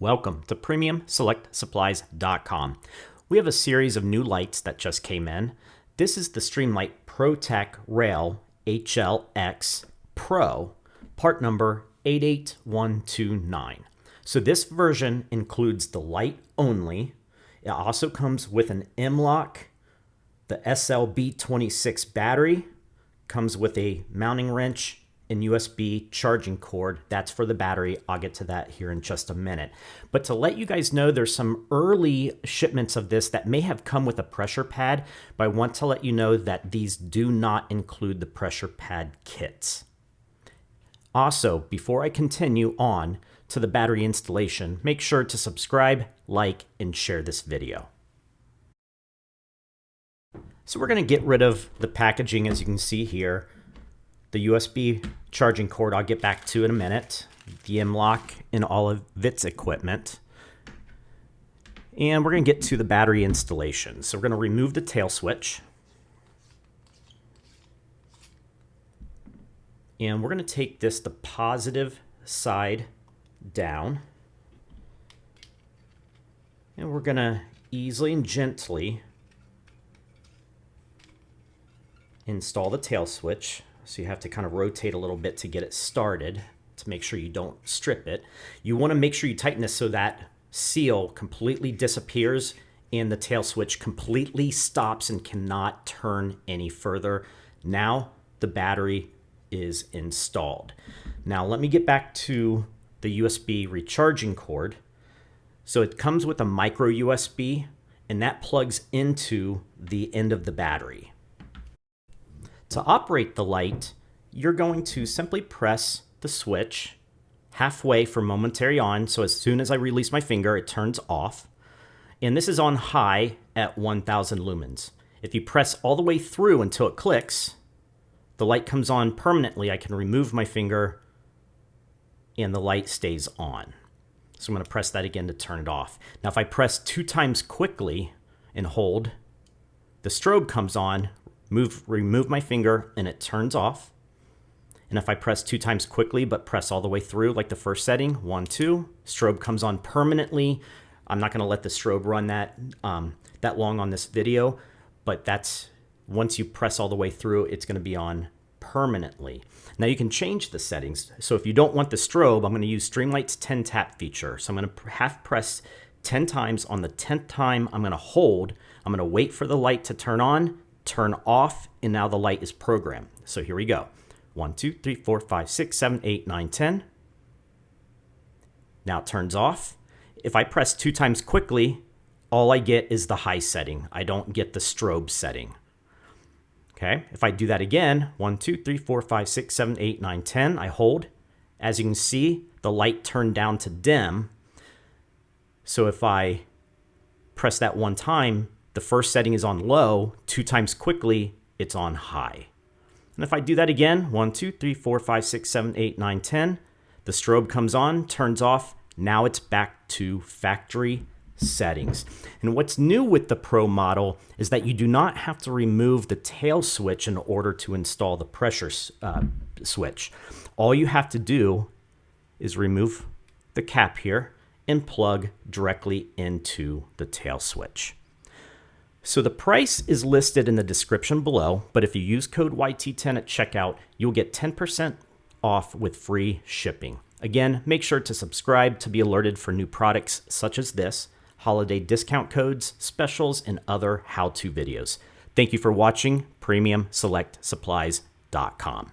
Welcome to PremiumSelectSupplies.com. We have a series of new lights that just came in. This is the Streamlight Protac Rail HLX Pro, part number 88129. So this version includes the light only. It also comes with an M-LOK, the SL-B26 battery, comes with a mounting wrench and USB charging cord. That's for the battery. I'll get to that here in just a minute. But to let you guys know, there's some early shipments of this that may have come with a pressure pad, but I want to let you know that these do not include the pressure pad kits. Also, before I continue on to the battery installation, make sure to subscribe, like, and share this video. So we're going to get rid of the packaging, as you can see here. The USB charging cord I'll get back to in a minute, the M-LOK and all of its equipment. And we're going to get to the battery installation. So we're going to remove the tail switch. And we're going to take this the positive side down. And we're going to easily and gently install the tail switch. So you have to kind of rotate a little bit to get it started to make sure you don't strip it. You want to make sure you tighten this so that seal completely disappears and the tail switch completely stops and cannot turn any further. Now the battery is installed. Now let me get back to the USB recharging cord. So it comes with a micro USB and that plugs into the end of the battery. To operate the light, you're going to simply press the switch halfway for momentary on. So as soon as I release my finger, it turns off. And this is on high at 1000 lumens. If you press all the way through until it clicks, the light comes on permanently. I can remove my finger and the light stays on. So I'm going to press that again to turn it off. Now if I press 2 times quickly and hold, the strobe comes on. Remove my finger and it turns off. And if I press 2 times quickly but press all the way through like the first setting, 1, 2, strobe comes on permanently. I'm not going to let the strobe run that long on this video, but that's once you press all the way through, it's going to be on permanently. Now you can change the settings. So if you don't want the strobe, I'm going to use Streamlight's 10 tap feature. So I'm going to half press 10 times. On the 10th time, I'm going to hold. I'm going to wait for the light to turn on, turn off, and now the light is programmed. So here we go. 1, 2, 3, 4, 5, 6, 7, 8, 9, 10. Now it turns off. If I press 2 times quickly, all I get is the high setting. I don't get the strobe setting. Okay, if I do that again, 1, 2, 3, 4, 5, 6, 7, 8, 9, 10, I hold. As you can see, the light turned down to dim. So if I press that 1 time, the first setting is on low. 2 times quickly, it's on high. And if I do that again, 1, 2, 3, 4, 5, 6, 7, 8, 9, 10, the strobe comes on, turns off. Now it's back to factory settings. And what's new with the Pro model is that you do not have to remove the tail switch in order to install the pressure switch. All you have to do is remove the cap here and plug directly into the tail switch. So the price is listed in the description below, but if you use code YT10 at checkout, you'll get 10% off with free shipping. Again, make sure to subscribe to be alerted for new products such as this, holiday discount codes, specials, and other how-to videos. Thank you for watching PremiumSelectSupplies.com.